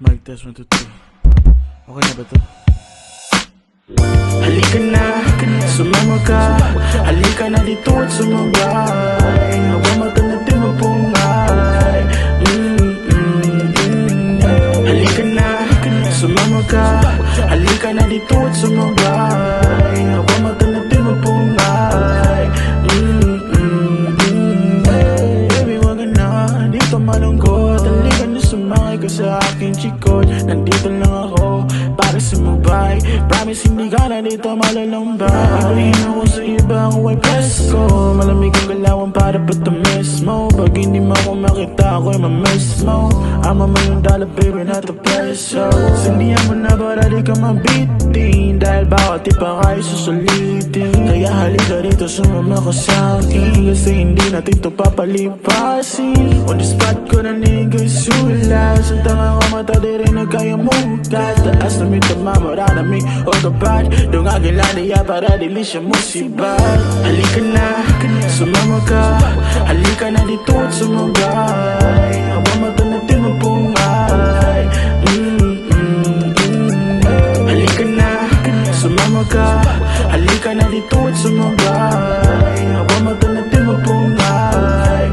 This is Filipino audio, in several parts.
Mic test 1, 2, 3. Okay na ba to? Halika na, sumama ka. Halika na dito at sumabay. Habang mata natin mapungay. Halika na, sumama ka. Halika na dito at sumabay. Habang mata natin mapungay. Baby, wag ka na dito malungkot. Halika na sumakay ka sa aking chikot. Nandito lang ako para sumabay. Promise hindi ka na dito malalambay. Ibahin ako sa iba, ako ay presko. Malamig ang galawan para patamis mo. Pag hindi mo ako makita, ako ay mamiss mo. Ama mo yung dollar, baby, not the peso. Sindihan mo na para di ka mabitin. Dahil bawat ipa kayo susulitin. Kaya halika dito, sumama ka sa'kin. Kasi hindi natin to papalipasin. On the spot ko na nigasulat. Sa tanga ko mata di rin na kaya mukat. Taas na may tamamara na may otopat. Doon agin lang niya para dili siya musibat. Halika na, sumama ka. Halika na dito at sumagay. Habang mata natin mapungay. Halika na, sumama ka. Halika na dito at sumagay. Habang mata natin mapungay.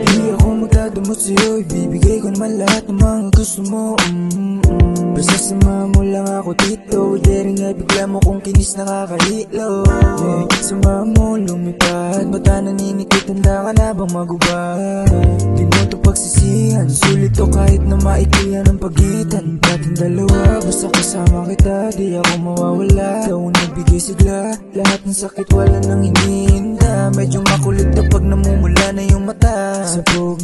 Di ako magdadamot sa'yo, ibibigay ko naman lahat ng mga gusto mo. Basta sama mo lang ako dito. Di rin nga bigla mo kung kinis nakakahilo. Sama mo lumipad, bata naninikit, handa ka na bang magubad? Di mo to pagsisihan, sulit to kahit na maiklihan ang pagitan natin dalawa. Basta kasama kita, di ako mawawala. Ikaw ang nagbigay sigla, lahat ng sakit wala nang hinihinda. Medyo makulit kapag namumula na yung mata. Sabog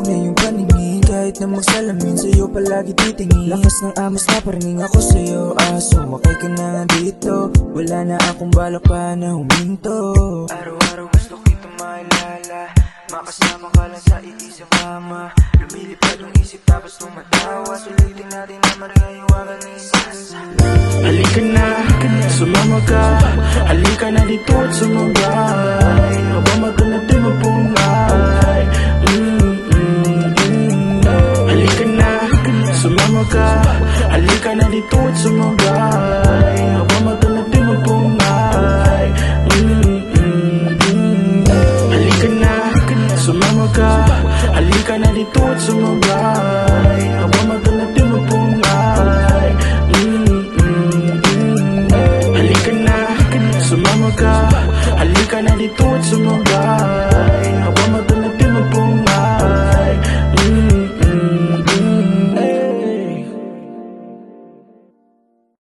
na yung paningin, kahit na magsalamin sa'yo palagi titingin. Lakas ng amos na parinig ako sa'yo, sumakay ka na nga dito. Wala na akong balak pa na huminto. Araw-araw gusto kita maalala, makasama ka lang sa iisang kama. Lumilipad ang isip tapos tumatawa. Sulitin natin na marihayawagan ni Sasa. Halika na, sumama ka. Halika na dito at sumabay. Habang mata natin mapungay. Halika na, sumama ka. Halika na dito at sumabay. Habang mata natin mapungay. Halika na, sumama ka. Halika na dito at sumabay.